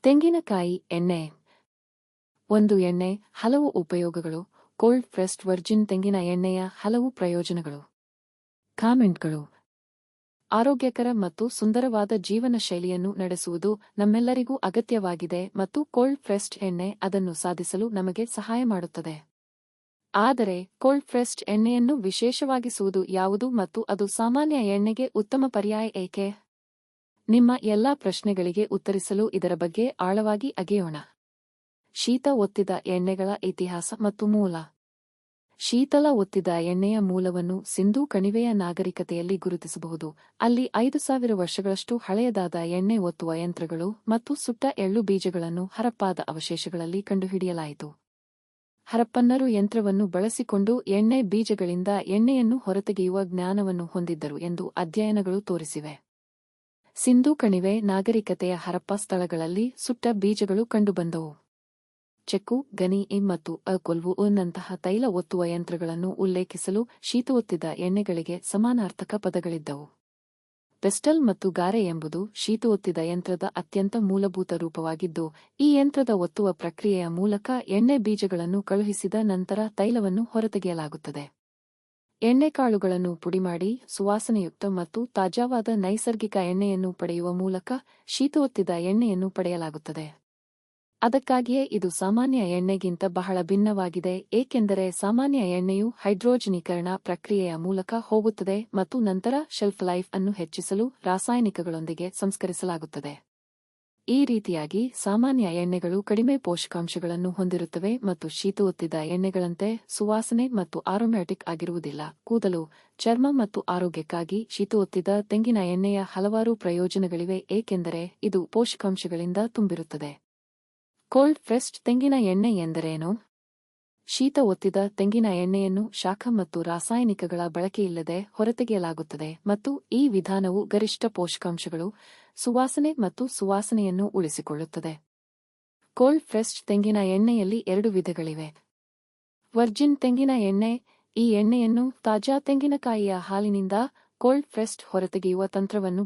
ತೆಂಗಿನಕಾಯಿ ಎಣ್ಣೆ. ಒಂದು ಎಣ್ಣೆ, ಹಲವು ಉಪಯೋಗಗಳು. ಕೋಲ್ಡ್ ಪ್ರೆಸ್ಡ್ ವರ್ಜಿನ್ ತೆಂಗಿನ ಎಣ್ಣೆಯ ಹಲವು ಪ್ರಯೋಜನಗಳು. ಕಾಮೆಂಟ್ಗಳು. ಆರೋಗ್ಯಕರ ಮತ್ತು ಸುಂದರವಾದ ಜೀವನ ಶೈಲಿಯನ್ನು ನಡೆಸುವುದು ನಮ್ಮೆಲ್ಲರಿಗೂ ಅಗತ್ಯವಾಗಿದೆ ಮತ್ತು ಕೋಲ್ಡ್ ಪ್ರೆಸ್ಡ್ ಎಣ್ಣೆ ಅದನ್ನು ಸಾಧಿಸಲು ನಮಗೆ ಸಹಾಯ ಮಾಡುತ್ತದೆ. ಆದರೆ ಕೋಲ್ಡ್ ಪ್ರೆಸ್ಡ್ ಎಣ್ಣೆಯನ್ನು ವಿಶೇಷವಾಗಿಸುವುದು ಯಾವುದು ಮತ್ತು ಅದು ಸಾಮಾನ್ಯ ಎಣ್ಣೆಗೆ ಉತ್ತಮ ಪರ್ಯಾಯ ಏಕೆ? ನಿಮ್ಮ ಎಲ್ಲಾ ಪ್ರಶ್ನೆಗಳಿಗೆ ಉತ್ತರಿಸಲು ಇದರ ಬಗ್ಗೆ ಆಳವಾಗಿ ಅಗೆಯೋಣ. ಶೀತ ಒತ್ತಿದ ಎಣ್ಣೆಗಳ ಇತಿಹಾಸ ಮತ್ತು ಮೂಲ. ಶೀತಲ ಒತ್ತಿದ ಎಣ್ಣೆಯ ಮೂಲವನ್ನು ಸಿಂಧೂ ಕಣಿವೆಯ ನಾಗರಿಕತೆಯಲ್ಲಿ ಗುರುತಿಸಬಹುದು. ಅಲ್ಲಿ 5000 ವರ್ಷಗಳಷ್ಟು ಹಳೆಯದಾದ ಎಣ್ಣೆ ಒತ್ತುವ ಯಂತ್ರಗಳು ಮತ್ತು ಸುಟ್ಟ ಎಳ್ಳು ಬೀಜಗಳನ್ನು ಹರಪ್ಪಾದ ಅವಶೇಷಗಳಲ್ಲಿ ಕಂಡುಹಿಡಿಯಲಾಯಿತು. ಹರಪ್ಪನ್ನರು ಯಂತ್ರವನ್ನು ಬಳಸಿಕೊಂಡು ಎಣ್ಣೆ ಬೀಜಗಳಿಂದ ಎಣ್ಣೆಯನ್ನು ಹೊರತೆಗೆಯುವ ಜ್ಞಾನವನ್ನು ಹೊಂದಿದ್ದರು ಎಂದು ಅಧ್ಯಯನಗಳು ತೋರಿಸಿವೆ. ಸಿಂಧೂ ಕಣಿವೆ ನಾಗರಿಕತೆಯ ಹರಪ್ಪ ಸ್ಥಳಗಳಲ್ಲಿ ಸುಟ್ಟ ಬೀಜಗಳು ಕಂಡುಬಂದವು. ಚೆಕ್ಕು, ಗನಿ ಮತ್ತು ಕೊಲ್ವು ನಂತಹ ತೈಲ ಒತ್ತುವ ಯಂತ್ರಗಳನ್ನು ಉಲ್ಲೇಖಿಸಲು ಶೀತ ಒತ್ತಿದ ಎಣ್ಣೆಗಳಿಗೆ ಸಮಾನಾರ್ಥಕ ಪದಗಳಿದ್ದವು. ಪೆಸ್ಟಲ್ ಮತ್ತು ಗಾರೆ ಎಂಬುದು ಶೀತ ಒತ್ತಿದ ಯಂತ್ರದ ಅತ್ಯಂತ ಮೂಲಭೂತ ರೂಪವಾಗಿದ್ದು, ಈ ಯಂತ್ರದ ಒತ್ತುವ ಪ್ರಕ್ರಿಯೆಯ ಮೂಲಕ ಎಣ್ಣೆ ಬೀಜಗಳನ್ನು ಕಳುಹಿಸಿದ ನಂತರ ತೈಲವನ್ನು ಹೊರತೆಗೆಯಲಾಗುತ್ತದೆ. ಎಣ್ಣೆಕಾಳುಗಳನ್ನು ಪುಡಿಮಾಡಿ ಸುವಾಸನೆಯುಕ್ತ ಮತ್ತು ತಾಜಾವಾದ ನೈಸರ್ಗಿಕ ಎಣ್ಣೆಯನ್ನು ಪಡೆಯುವ ಮೂಲಕ ಶೀತ ಒತ್ತಿದ ಎಣ್ಣೆಯನ್ನು ಪಡೆಯಲಾಗುತ್ತದೆ. ಅದಕ್ಕಾಗಿಯೇ ಇದು ಸಾಮಾನ್ಯ ಎಣ್ಣೆಗಿಂತ ಬಹಳ ಭಿನ್ನವಾಗಿದೆ, ಏಕೆಂದರೆ ಸಾಮಾನ್ಯ ಎಣ್ಣೆಯು ಹೈಡ್ರೋಜನೀಕರಣ ಪ್ರಕ್ರಿಯೆಯ ಮೂಲಕ ಹೋಗುತ್ತದೆ ಮತ್ತು ನಂತರ ಶೆಲ್ಫ್ ಲೈಫ್ ಅನ್ನು ಹೆಚ್ಚಿಸಲು ರಾಸಾಯನಿಕಗಳೊಂದಿಗೆ ಸಂಸ್ಕರಿಸಲಾಗುತ್ತದೆ. ಈ ರೀತಿಯಾಗಿ ಸಾಮಾನ್ಯ ಎಣ್ಣೆಗಳು ಕಡಿಮೆ ಪೋಷಕಾಂಶಗಳನ್ನು ಹೊಂದಿರುತ್ತವೆ ಮತ್ತು ಶೀತ ಒತ್ತಿದ ಎಣ್ಣೆಗಳಂತೆ ಸುವಾಸನೆ ಮತ್ತು ಆರೋಮ್ಯಾಟಿಕ್ ಆಗಿರುವುದಿಲ್ಲ. ಕೂದಲು, ಚರ್ಮ ಮತ್ತು ಆರೋಗ್ಯಕ್ಕಾಗಿ ಶೀತ ಒತ್ತಿದ ತೆಂಗಿನ ಎಣ್ಣೆಯ ಹಲವಾರು ಪ್ರಯೋಜನಗಳಿವೆ, ಏಕೆಂದರೆ ಇದು ಪೋಷಕಾಂಶಗಳಿಂದ ತುಂಬಿರುತ್ತದೆ. ಕೋಲ್ಡ್ ಪ್ರೆಸ್ಡ್ ತೆಂಗಿನ ಎಣ್ಣೆ ಎಂದರೇನು? ಶೀತ ಒತ್ತಿದ ತೆಂಗಿನ ಎಣ್ಣೆಯನ್ನು ಶಾಖ ಮತ್ತು ರಾಸಾಯನಿಕಗಳ ಬಳಕೆಯಿಲ್ಲದೆ ಹೊರತೆಗೆಯಲಾಗುತ್ತದೆ ಮತ್ತು ಈ ವಿಧಾನವು ಗರಿಷ್ಠ ಪೋಷಕಾಂಶಗಳು, ಸುವಾಸನೆ ಮತ್ತು ಸುವಾಸನೆಯನ್ನು ಉಳಿಸಿಕೊಳ್ಳುತ್ತದೆ. ಕೋಲ್ಡ್ ಪ್ರೆಸ್ಡ್ ತೆಂಗಿನ ಎಣ್ಣೆಯಲ್ಲಿ 2 ವಿಧಗಳಿವೆ. ವರ್ಜಿನ್ ತೆಂಗಿನ ಎಣ್ಣೆ. ಈ ಎಣ್ಣೆಯನ್ನು ತಾಜಾ ತೆಂಗಿನಕಾಯಿಯ ಹಾಲಿನಿಂದ ಕೋಲ್ಡ್ ಪ್ರೆಸ್ಡ್ ಹೊರತೆಗೆಯುವ ತಂತ್ರವನ್ನು